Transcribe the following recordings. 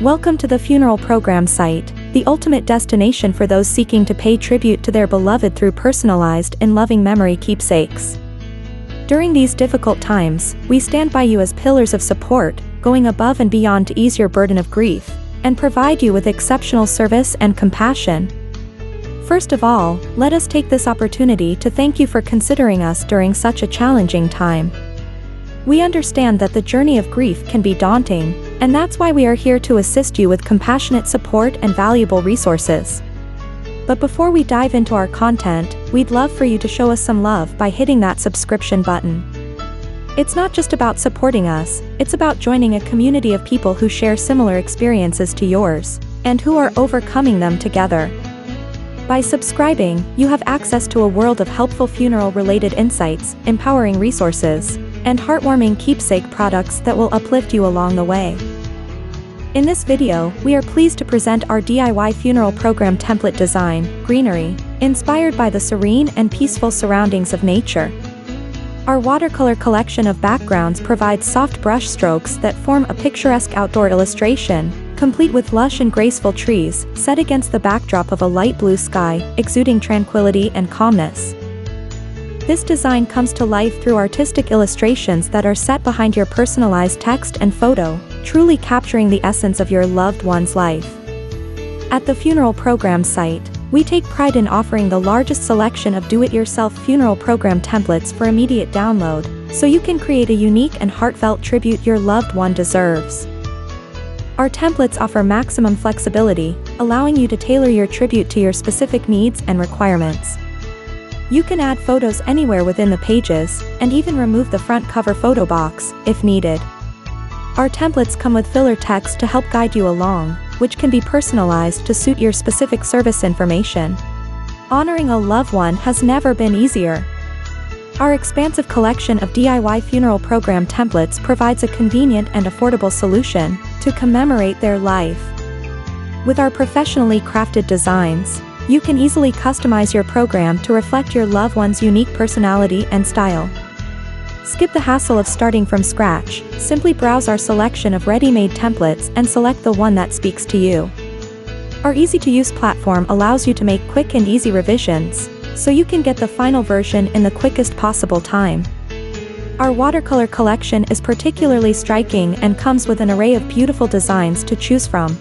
Welcome to the funeral program site, the ultimate destination for those seeking to pay tribute to their beloved through personalized and loving memory keepsakes. During these difficult times, we stand by you as pillars of support, going above and beyond to ease your burden of grief, and provide you with exceptional service and compassion. First of all, let us take this opportunity to thank you for considering us during such a challenging time. We understand that the journey of grief can be daunting, and that's why we are here to assist you with compassionate support and valuable resources. But before we dive into our content, we'd love for you to show us some love by hitting that subscription button. It's not just about supporting us, it's about joining a community of people who share similar experiences to yours, and who are overcoming them together. By subscribing, you have access to a world of helpful funeral-related insights, empowering resources, and heartwarming keepsake products that will uplift you along the way. In this video, we are pleased to present our DIY funeral program template design, Greenery, inspired by the serene and peaceful surroundings of nature. Our watercolor collection of backgrounds provides soft brush strokes that form a picturesque outdoor illustration, complete with lush and graceful trees, set against the backdrop of a light blue sky, exuding tranquility and calmness. This design comes to life through artistic illustrations that are set behind your personalized text and photo, truly capturing the essence of your loved one's life. At the funeral program site, we take pride in offering the largest selection of do-it-yourself funeral program templates for immediate download, so you can create a unique and heartfelt tribute your loved one deserves. Our templates offer maximum flexibility, allowing you to tailor your tribute to your specific needs and requirements. You can add photos anywhere within the pages, and even remove the front cover photo box, if needed. Our templates come with filler text to help guide you along, which can be personalized to suit your specific service information. Honoring a loved one has never been easier. Our expansive collection of DIY funeral program templates provides a convenient and affordable solution to commemorate their life. With our professionally crafted designs, you can easily customize your program to reflect your loved one's unique personality and style. Skip the hassle of starting from scratch, simply browse our selection of ready-made templates and select the one that speaks to you. Our easy-to-use platform allows you to make quick and easy revisions, so you can get the final version in the quickest possible time. Our watercolor collection is particularly striking and comes with an array of beautiful designs to choose from.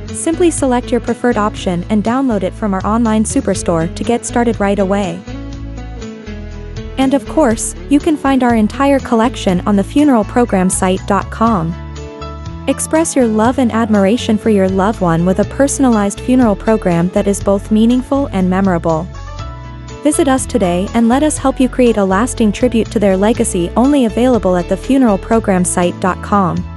Simply select your preferred option and download it from our online superstore to get started right away. And of course, you can find our entire collection on the funeralprogramsite.com. Express your love and admiration for your loved one with a personalized funeral program that is both meaningful and memorable. Visit us today and let us help you create a lasting tribute to their legacy, only available at the funeralprogramsite.com.